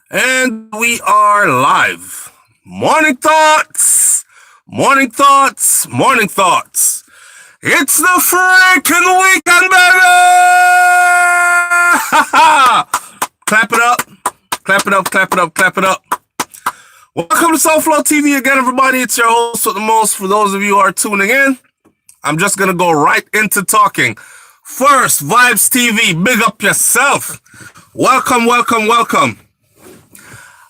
And we are live. Morning thoughts, morning thoughts, morning thoughts. It's the freaking weekend, baby! Clap it up, clap it up, clap it up, clap it up. Welcome to SouFLoTV again, everybody. It's your host with the most. For those of you who are tuning in, I'm just going to go right into talking. First, Vibes TV, big up yourself. Welcome, welcome, welcome.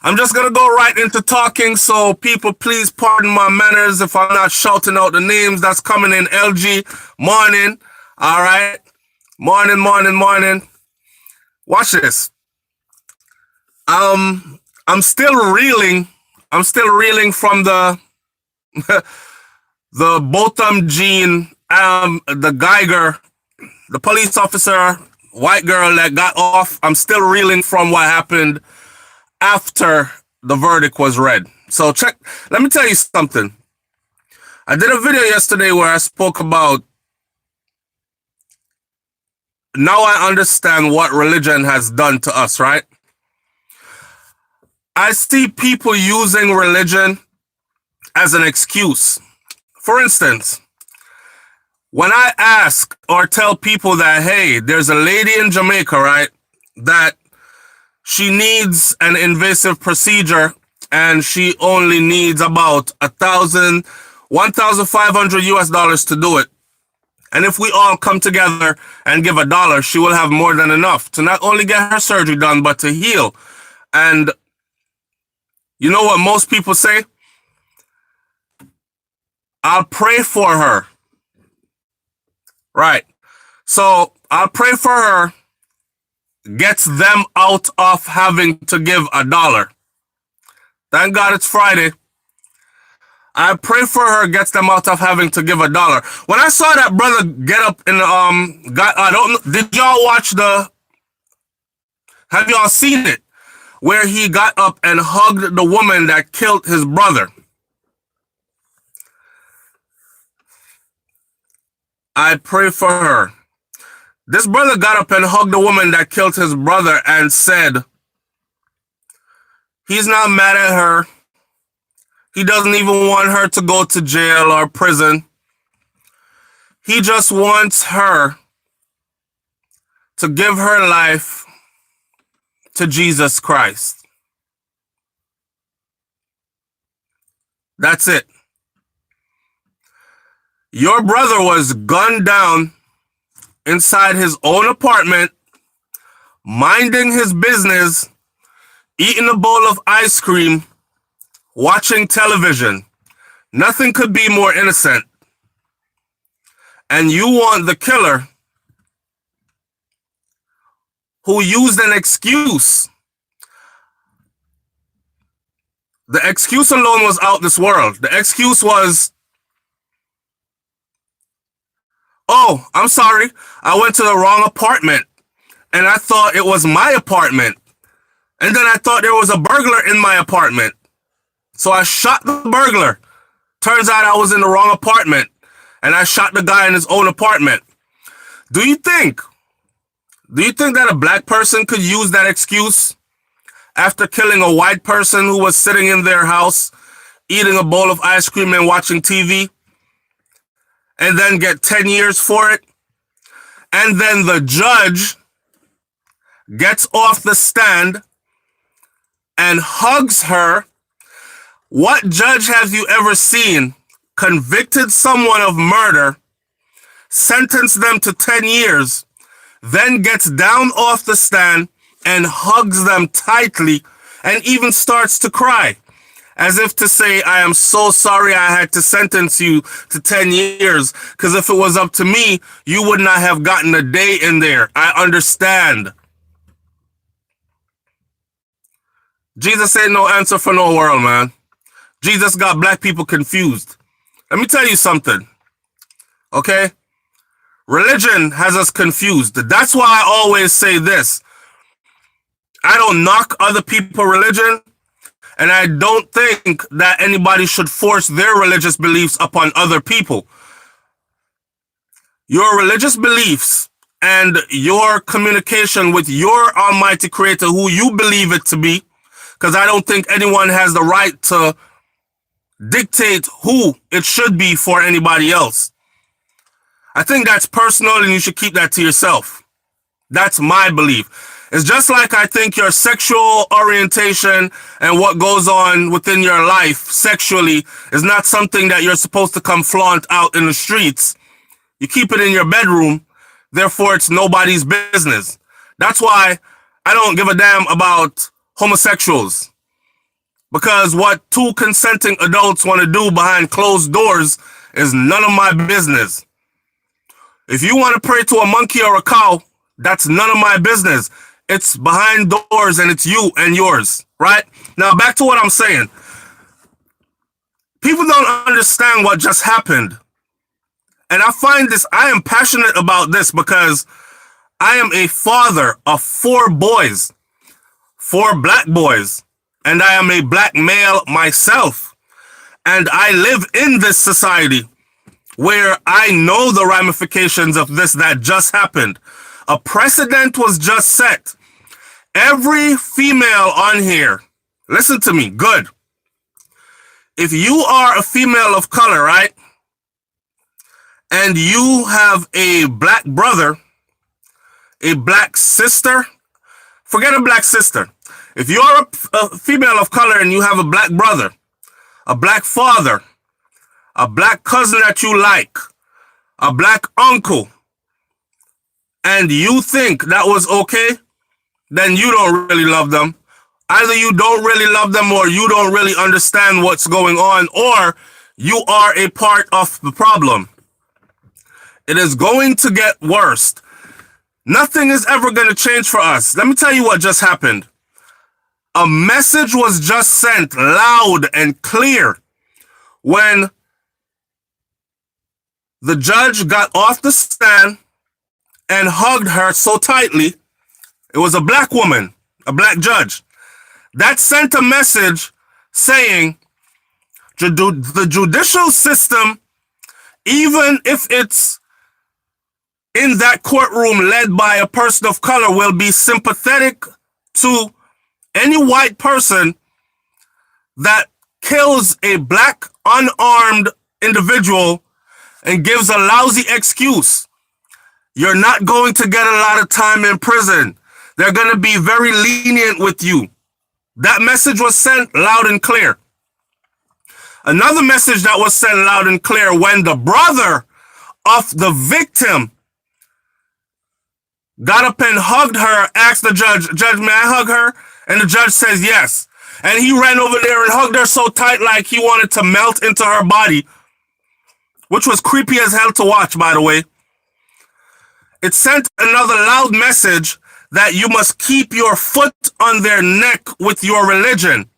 I'm just going to go right into talking, so people, please pardon my manners if I'm not shouting out the names that's coming in. LG, morning, all right? Morning, morning, morning. Watch this. I'm still reeling. I'm still reeling from the the Botham Jean, the Geiger, the police officer, white girl that got off. I'm still reeling from what happened after the verdict was read. So let me tell you something. I did a video yesterday where I spoke about now I understand what religion has done to us, right? I see people using religion as an excuse. For instance, when I ask or tell people that, hey, there's a lady in Jamaica, right, that she needs an invasive procedure and she only needs about $1,500 US to do it. And if we all come together and give $1, she will have more than enough to not only get her surgery done, but to heal. And you know what most people say? I'll pray for her. Right. So I'll pray for her. Gets them out of having to give $1. Thank God it's Friday. I pray for her, gets them out of having to give $1. When I saw that brother get up and I don't know, did y'all watch have y'all seen it? Where he got up and hugged the woman that killed his brother. I pray for her. This brother got up and hugged the woman that killed his brother and said he's not mad at her. He doesn't even want her to go to jail or prison. He just wants her to give her life to Jesus Christ. That's it. Your brother was gunned down inside his own apartment, minding his business, eating a bowl of ice cream, watching television. Nothing could be more innocent. And you want the killer who used an excuse. The excuse alone was out this world. The excuse was, oh, I'm sorry, I went to the wrong apartment and I thought it was my apartment. And then I thought there was a burglar in my apartment. So I shot the burglar. Turns out I was in the wrong apartment and I shot the guy in his own apartment. Do you think that a black person could use that excuse after killing a white person who was sitting in their house, eating a bowl of ice cream and watching TV? And then get 10 years for it? And then the judge gets off the stand and hugs her. What judge have you ever seen convicted someone of murder, sentenced them to 10 years, then gets down off the stand and hugs them tightly and even starts to cry? As if to say, I am so sorry I had to sentence you to 10 years, because if it was up to me, you would not have gotten a day in there. I understand. Jesus ain't no answer for no world, man. Jesus got black people confused. Let me tell you something, okay? Religion has us confused. That's why I always say this. I don't knock other people's religion. And I don't think that anybody should force their religious beliefs upon other people. Your religious beliefs and your communication with your almighty creator, who you believe it to be, because I don't think anyone has the right to dictate who it should be for anybody else. I think that's personal and you should keep that to yourself. That's my belief. It's just like I think your sexual orientation and what goes on within your life sexually is not something that you're supposed to come flaunt out in the streets. You keep it in your bedroom, therefore it's nobody's business. That's why I don't give a damn about homosexuals. Because what two consenting adults want to do behind closed doors is none of my business. If you want to pray to a monkey or a cow, that's none of my business. It's behind doors and it's you and yours, right? Now back to what I'm saying. People don't understand what just happened. And I find this, I am passionate about this because I am a father of 4 boys, 4 black boys. And I am a black male myself. And I live in this society where I know the ramifications of this that just happened. A precedent was just set. Every female on here, listen to me, good. If you are a female of color, right? And you have a black brother, a black sister, forget a black sister. If you're a female of color and you have a black brother, a black father, a black cousin that you like, a black uncle, and you think that was okay, then you don't really love them. Either you don't really love them or you don't really understand what's going on, or you are a part of the problem. It is going to get worse. Nothing is ever going to change for us. Let me tell you what just happened. A message was just sent loud and clear when the judge got off the stand and hugged her so tightly. It was a black woman, a black judge. That sent a message saying the judicial system, even if it's in that courtroom led by a person of color, will be sympathetic to any white person that kills a black unarmed individual and gives a lousy excuse. You're not going to get a lot of time in prison. They're going to be very lenient with you. That message was sent loud and clear. Another message that was sent loud and clear when the brother of the victim got up and hugged her, asked the judge, "Judge, may I hug her?" And the judge says yes. And he ran over there and hugged her so tight like he wanted to melt into her body, which was creepy as hell to watch, by the way. It sent another loud message that you must keep your foot on their neck with your religion.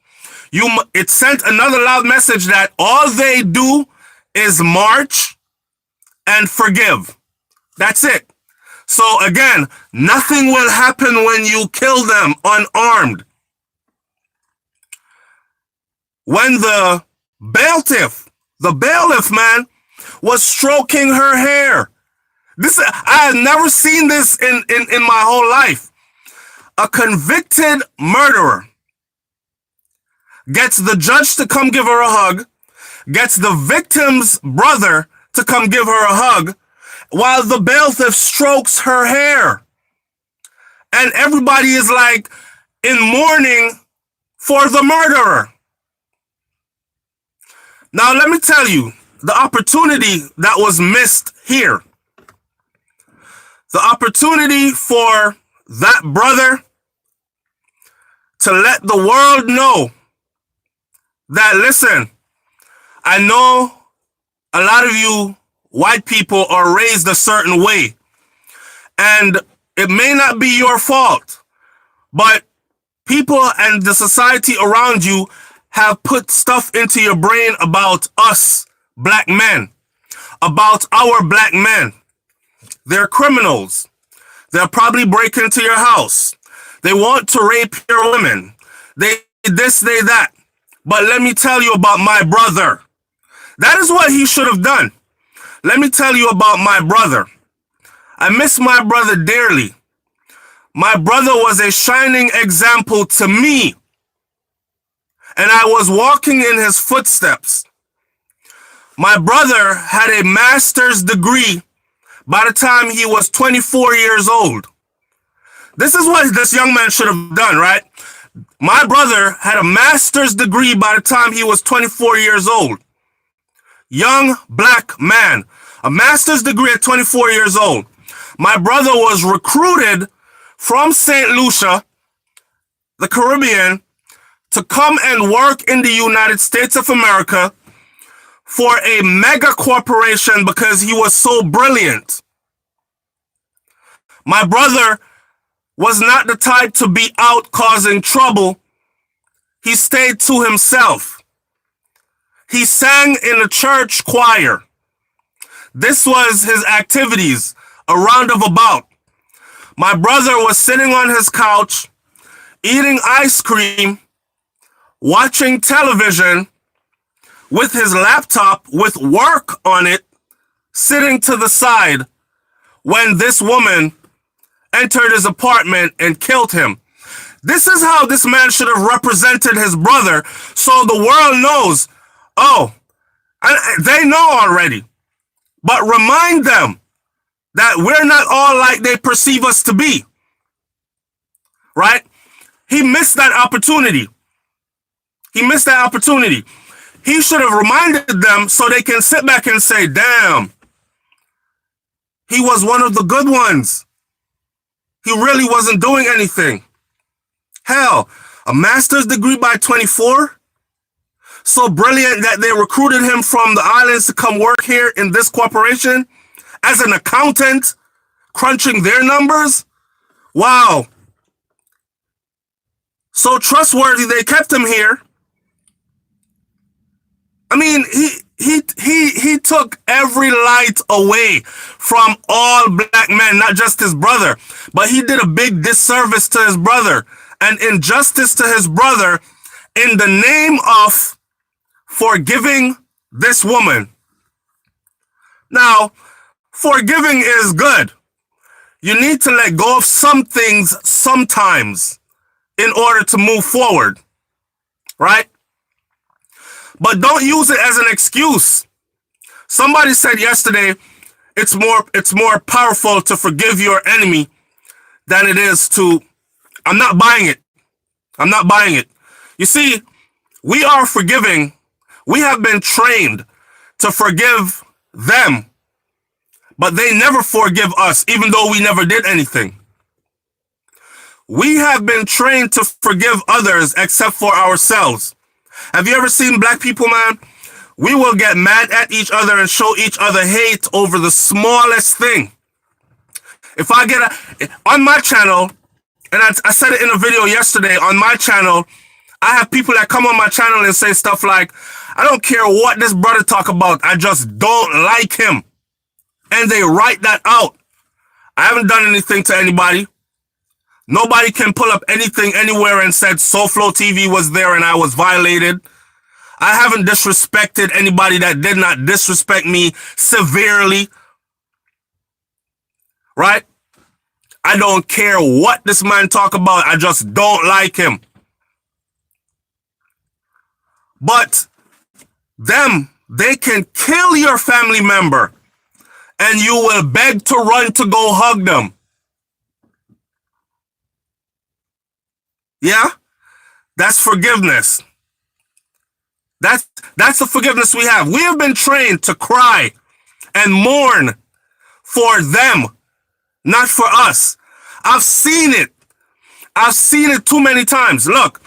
It sent another loud message that all they do is march and forgive. That's it. So again, nothing will happen when you kill them unarmed. When the bailiff man was stroking her hair. I have never seen this in my whole life. A convicted murderer gets the judge to come give her a hug, gets the victim's brother to come give her a hug, while the bailiff strokes her hair. And everybody is like in mourning for the murderer. Now, let me tell you, the opportunity that was missed here, the opportunity for that brother to let the world know that, listen, I know a lot of you white people are raised a certain way, and it may not be your fault, but people and the society around you have put stuff into your brain about us black men, about our black men. They're criminals. They'll probably break into your house. They want to rape your women. They this, they that. But let me tell you about my brother. That is what he should have done. Let me tell you about my brother. I miss my brother dearly. My brother was a shining example to me and I was walking in his footsteps. My brother had a master's degree by the time he was 24 years old. This is what this young man should have done, right? My brother had a master's degree by the time he was 24 years old. Young black man, a master's degree at 24 years old. My brother was recruited from St. Lucia, the Caribbean, to come and work in the United States of America for a mega corporation because he was so brilliant. My brother was not the type to be out causing trouble. He stayed to himself. He sang in a church choir. This was his activities, a roundabout. My brother was sitting on his couch, eating ice cream, watching television with his laptop with work on it, sitting to the side when this woman entered his apartment and killed him. This is how this man should have represented his brother, so the world knows, oh, they know already. But remind them that we're not all like they perceive us to be. Right? He missed that opportunity. He missed that opportunity. He should have reminded them so they can sit back and say, damn, he was one of the good ones. He really wasn't doing anything. Hell, a master's degree by 24? So brilliant that they recruited him from the islands to come work here in this corporation as an accountant, crunching their numbers? Wow. So trustworthy they kept him here. I mean, he took every light away from all black men, not just his brother, but he did a big disservice to his brother and injustice to his brother in the name of forgiving this woman. Now, forgiving is good. You need to let go of some things sometimes in order to move forward, right? But don't use it as an excuse. Somebody said yesterday, it's more powerful to forgive your enemy than it is to, I'm not buying it. I'm not buying it. You see, we are forgiving. We have been trained to forgive them, but they never forgive us, even though we never did anything. We have been trained to forgive others except for ourselves. Have you ever seen black people, man? We will get mad at each other and show each other hate over the smallest thing. If I get on my channel, and I said it in a video yesterday, on my channel, I have people that come on my channel and say stuff like, I don't care what this brother talk about, I just don't like him. And they write that out. I haven't done anything to anybody. Nobody can pull up anything anywhere and said SouFLoTV was there and I was violated. I haven't disrespected anybody that did not disrespect me severely. Right? I don't care what this man talk about. I just don't like him. But them, they can kill your family member and you will beg to run to go hug them. Yeah? That's forgiveness. That's the forgiveness we have. We have been trained to cry and mourn for them, not for us. I've seen it. I've seen it too many times. Look,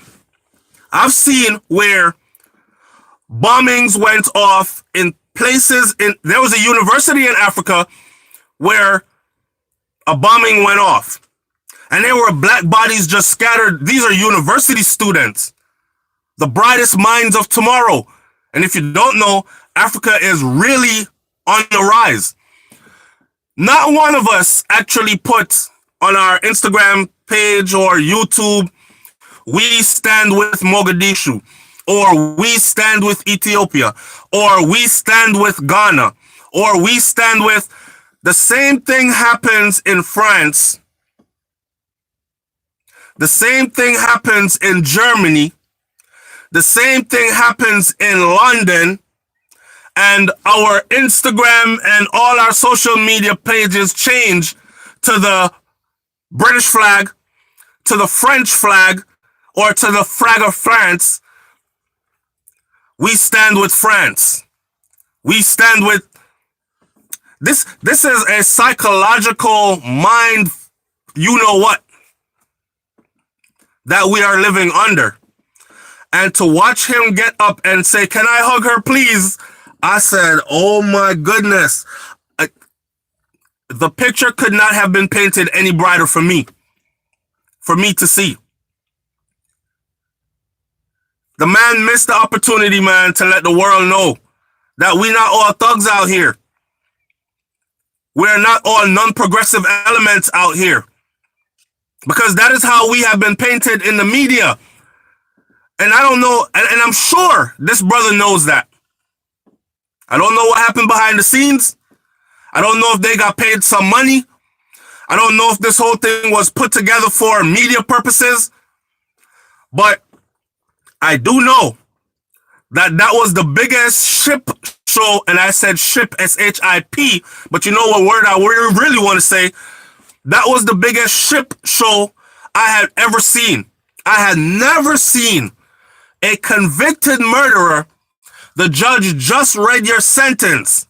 I've seen where bombings went off in places. There was a university in Africa where a bombing went off. And there were black bodies just scattered. These are university students, the brightest minds of tomorrow. And if you don't know, Africa is really on the rise. Not one of us actually put on our Instagram page or YouTube, we stand with Mogadishu, or we stand with Ethiopia, or we stand with Ghana, or we stand with... The same thing happens in France. The same thing happens in Germany. The same thing happens in London, and our Instagram and all our social media pages change to the British flag, to the French flag, or to the flag of France. We stand with France. We stand with this. This is a psychological mind, you know what, that we are living under. And to watch him get up and say, "Can I hug her, please?" I said, oh my goodness. The picture could not have been painted any brighter for me to see. The man missed the opportunity, man, to let the world know that we're not all thugs out here. We're not all non-progressive elements out here. Because that is how we have been painted in the media. And I don't know, and I'm sure this brother knows that. I don't know what happened behind the scenes. I don't know if they got paid some money. I don't know if this whole thing was put together for media purposes. But I do know that that was the biggest ship show, and I said ship, S-H-I-P, but you know what word I really want to say? That was the biggest ship show I had ever seen. I had never seen a convicted murderer. The judge just read your sentence,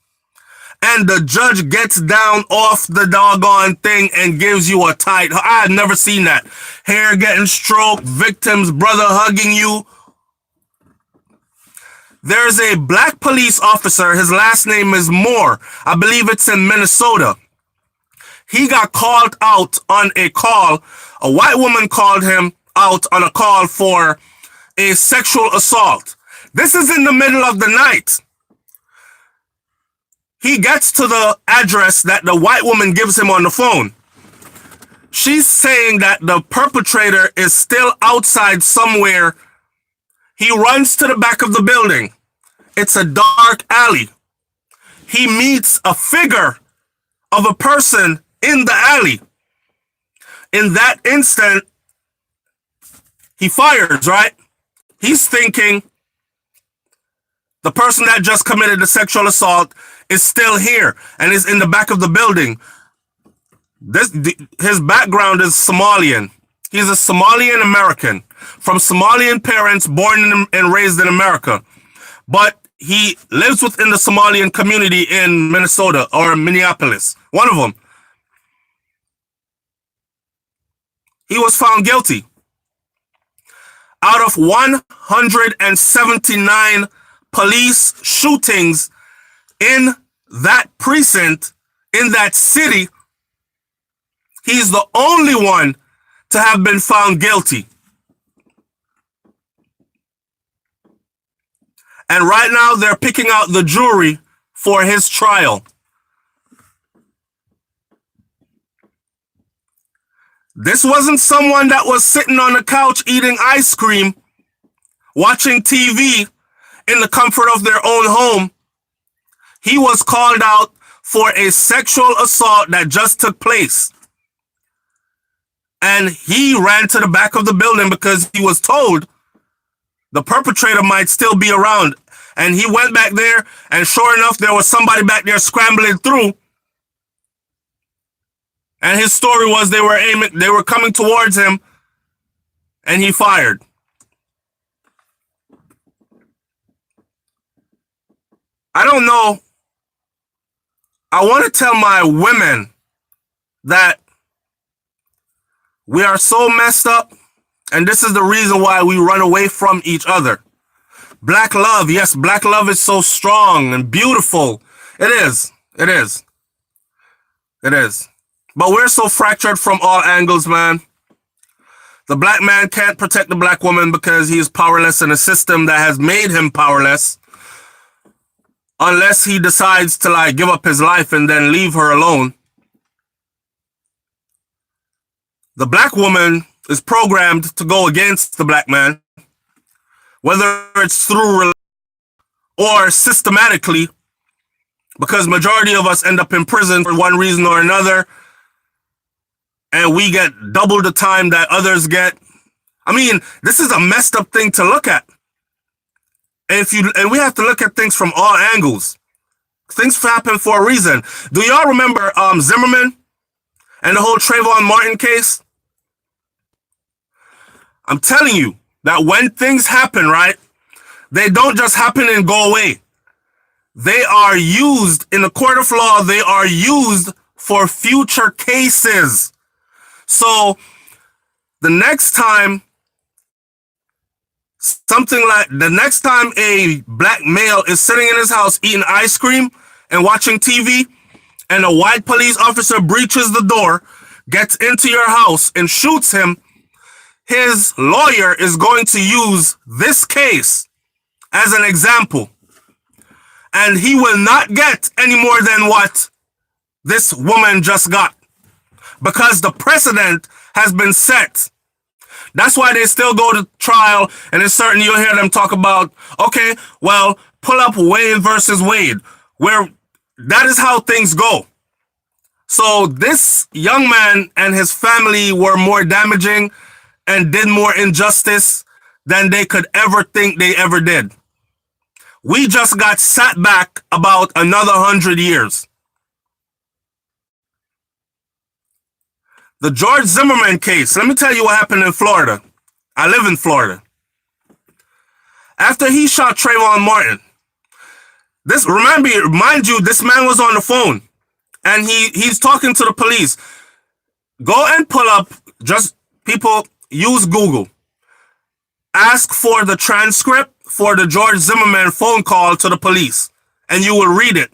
and the judge gets down off the doggone thing and gives you a tight. I had never seen that. Hair getting stroked, victim's brother hugging you. There's a black police officer. His last name is Moore. I believe it's in Minnesota. He got called out on a call. A white woman called him out on a call for a sexual assault. This is in the middle of the night. He gets to the address that the white woman gives him on the phone. She's saying that the perpetrator is still outside somewhere. He runs to the back of the building. It's a dark alley. He meets a figure of a person in the alley. In that instant, he fires, right? He's thinking the person that just committed the sexual assault is still here and is in the back of the building. His background is Somalian. He's a Somalian American from Somalian parents, born and raised in America. But he lives within the Somalian community in Minnesota or Minneapolis, one of them. He was found guilty. Out of 179 police shootings in that precinct, in that city, he's the only one to have been found guilty. And right now they're picking out the jury for his trial. This wasn't someone that was sitting on the couch eating ice cream, watching TV in the comfort of their own home. He was called out for a sexual assault that just took place. And he ran to the back of the building because he was told the perpetrator might still be around. And he went back there, and sure enough, there was somebody back there scrambling through. And his story was they were coming towards him, and he fired. I don't know. I want to tell my women that we are so messed up, and this is the reason why we run away from each other. Black love, yes, black love is so strong and beautiful. It is. It is. It is. But we're so fractured from all angles, man. The black man can't protect the black woman because he is powerless in a system that has made him powerless. Unless he decides to like give up his life and then leave her alone. The black woman is programmed to go against the black man, whether it's through or systematically, because majority of us end up in prison for one reason or another, and we get double the time that others get. I mean, this is a messed up thing to look at. And we have to look at things from all angles. Things happen for a reason. Do y'all remember Zimmerman and the whole Trayvon Martin case? I'm telling you that when things happen, right, they don't just happen and go away. They are used in the court of law. They are used for future cases. So the next time a black male is sitting in his house eating ice cream and watching TV, and a white police officer breaches the door, gets into your house and shoots him, his lawyer is going to use this case as an example. And he will not get any more than what this woman just got, because the precedent has been set. That's why they still go to trial, and it's certain you'll hear them talk about, okay, well, pull up Wade versus Wade, where that is how things go. So this young man and his family were more damaging and did more injustice than they could ever think they ever did. We just got sat back about another 100 years. The George Zimmerman case, let me tell you what happened in Florida. I live in Florida. After he shot Trayvon Martin, mind you, this man was on the phone and he's talking to the police. Go and pull up, just people use Google. Ask for the transcript for the George Zimmerman phone call to the police, and you will read it.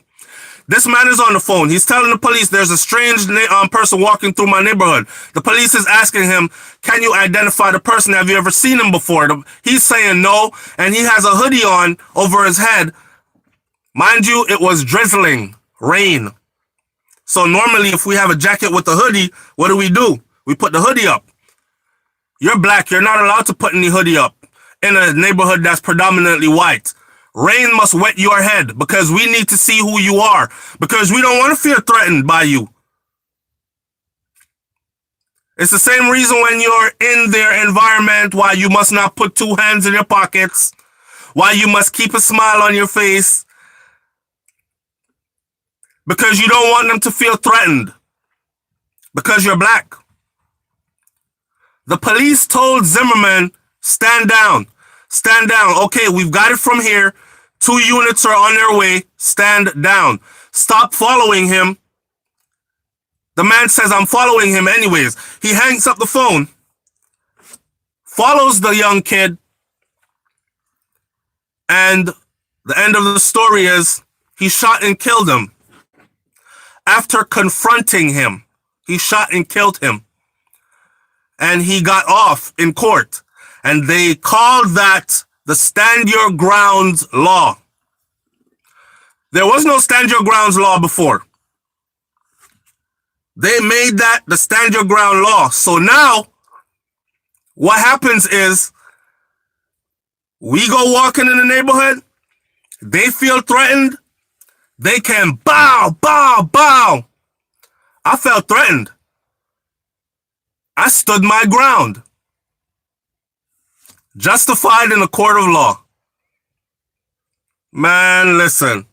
This man is on the phone. He's telling the police there's a strange person walking through my neighborhood. The police is asking him, can you identify the person? Have you ever seen him before? He's saying no, and he has a hoodie on over his head. Mind you, it was drizzling, rain. So normally if we have a jacket with a hoodie, what do? We put the hoodie up. You're black. You're not allowed to put any hoodie up in a neighborhood that's predominantly white. Rain must wet your head because we need to see who you are, because we don't want to feel threatened by you. It's the same reason when you're in their environment why you must not put two hands in your pockets, why you must keep a smile on your face, because you don't want them to feel threatened because you're black. The police told Zimmerman, stand down. Stand down. Okay, we've got it from here. 2 units are on their way. Stand down. Stop following him. The man says, I'm following him anyways. He hangs up the phone, follows the young kid, and the end of the story is he shot and killed him. After confronting him, he shot and killed him. And he got off in court. And they called that the Stand Your Grounds law. There was no Stand Your Grounds law before. They made that the Stand Your Ground law. So now, what happens is, we go walking in the neighborhood, they feel threatened, they can bow, bow, bow. I felt threatened. I stood my ground. Justified in a court of law. Man, listen.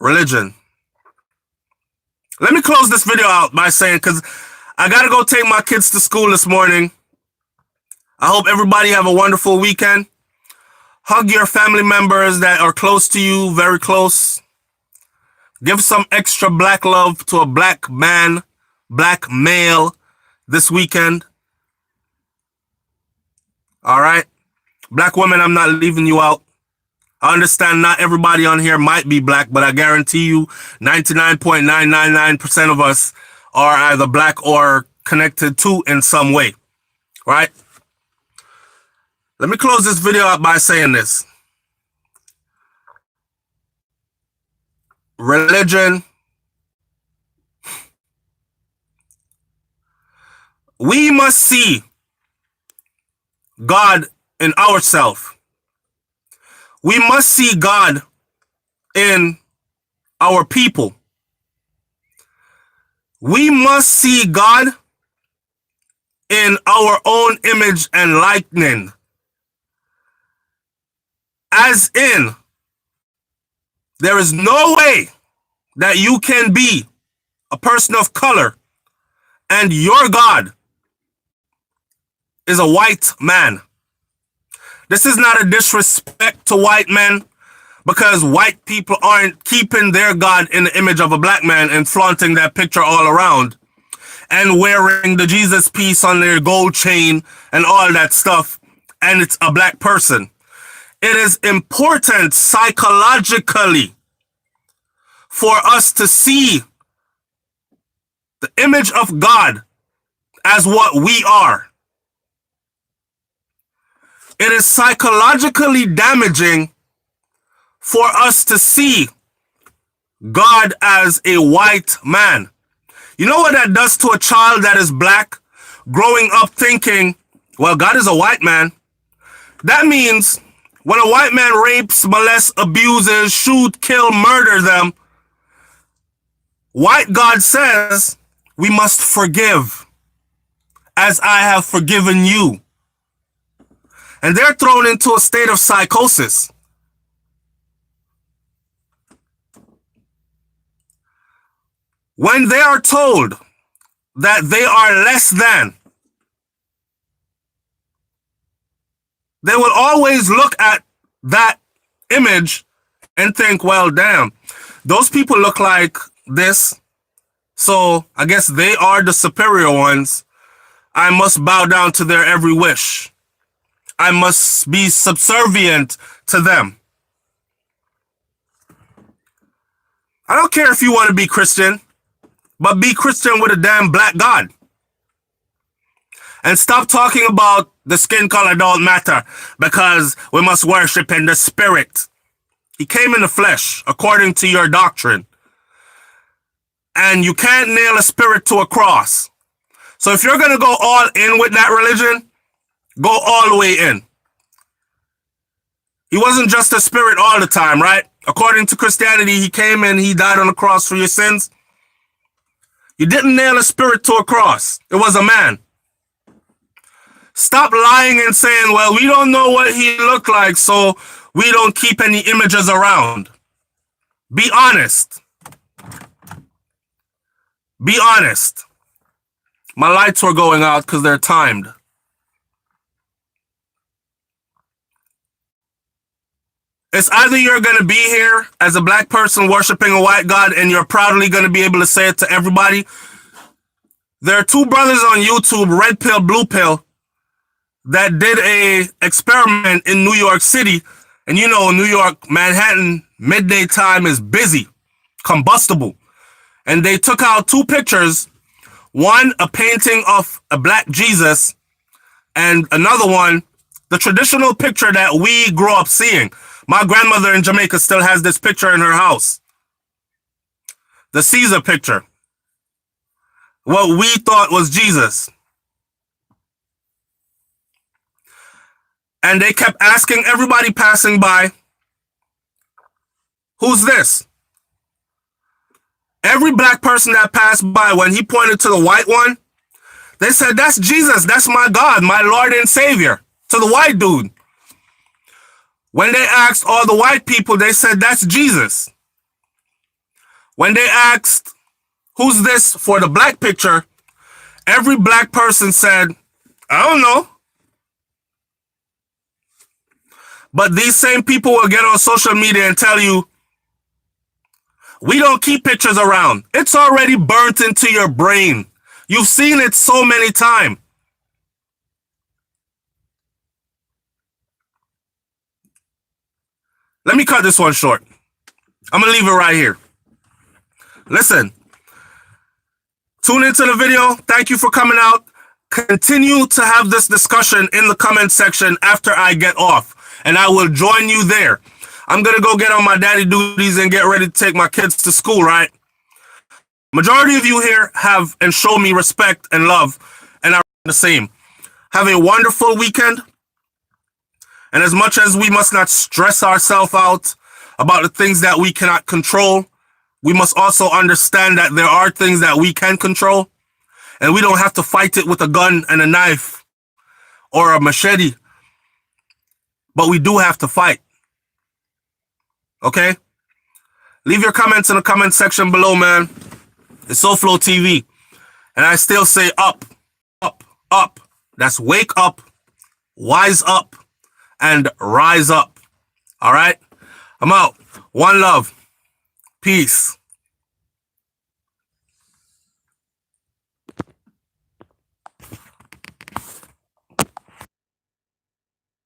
Religion. Let me close this video out by saying, because I got to go take my kids to school this morning. I hope everybody have a wonderful weekend. Hug your family members that are close to you, very close. Give some extra black love to a black man, black male this weekend. All right? Black women, I'm not leaving you out. I understand not everybody on here might be black, but I guarantee you 99.999% of us are either black or connected to in some way. Right? Let me close this video out by saying this. Religion. We must see God in ourselves. We must see God in our people. We must see God in our own image and likeness. As in, there is no way that you can be a person of color and your God is a white man. This is not a disrespect to white men, because white people aren't keeping their God in the image of a black man and flaunting that picture all around and wearing the Jesus piece on their gold chain and all that stuff, and it's a black person. It is important psychologically for us to see the image of God as what we are. It is psychologically damaging for us to see God as a white man. You know what that does to a child that is black, growing up thinking, well, God is a white man? That means when a white man rapes, molests, abuses, shoot, kill, murder them, white God says, we must forgive as I have forgiven you. And they're thrown into a state of psychosis. When they are told that they are less than, they will always look at that image and think, well, damn, those people look like this, so I guess they are the superior ones. I must bow down to their every wish. I must be subservient to them. I don't care if you want to be Christian, but be Christian with a damn black God. And stop talking about the skin color don't matter because we must worship in the spirit. He came in the flesh according to your doctrine. And you can't nail a spirit to a cross. So if you're going to go all in with that religion, go all the way in. He wasn't just a spirit all the time, right? According to Christianity, he came and he died on the cross for your sins. You didn't nail a spirit to a cross. It was a man. Stop lying and saying, well, we don't know what he looked like, so we don't keep any images around. Be honest. Be honest. My lights were going out because they're timed. It's either you're going to be here as a black person worshiping a white God and you're proudly going to be able to say it to everybody. There are two brothers on YouTube, Red Pill, Blue Pill, that did a experiment in New York City. And you know, New York, Manhattan, midday time is busy, combustible. And they took out two pictures, one a painting of a black Jesus, and another one, the traditional picture that we grew up seeing. My grandmother in Jamaica still has this picture in her house. The Caesar picture. What we thought was Jesus. And they kept asking everybody passing by, who's this? Every black person that passed by, when he pointed to the white one, they said, that's Jesus, that's my God, my Lord and Savior, to the white dude. When they asked all the white people, they said, that's Jesus. When they asked, who's this for the black picture, every black person said, I don't know. But these same people will get on social media and tell you, we don't keep pictures around. It's already burnt into your brain. You've seen it so many times. Let me cut this one short. I'm going to leave it right here. Listen, tune into the video. Thank you for coming out. Continue to have this discussion in the comment section after I get off, and I will join you there. I'm going to go get on my daddy duties and get ready to take my kids to school, right? Majority of you here have and show me respect and love, and I'm the same. Have a wonderful weekend. And as much as we must not stress ourselves out about the things that we cannot control, we must also understand that there are things that we can control. And we don't have to fight it with a gun and a knife or a machete. But we do have to fight. Okay? Leave your comments in the comment section below, man. It's SouFLoTV. And I still say up, up, up. That's wake up, wise up, and rise up. All right? I'm out. One love. Peace.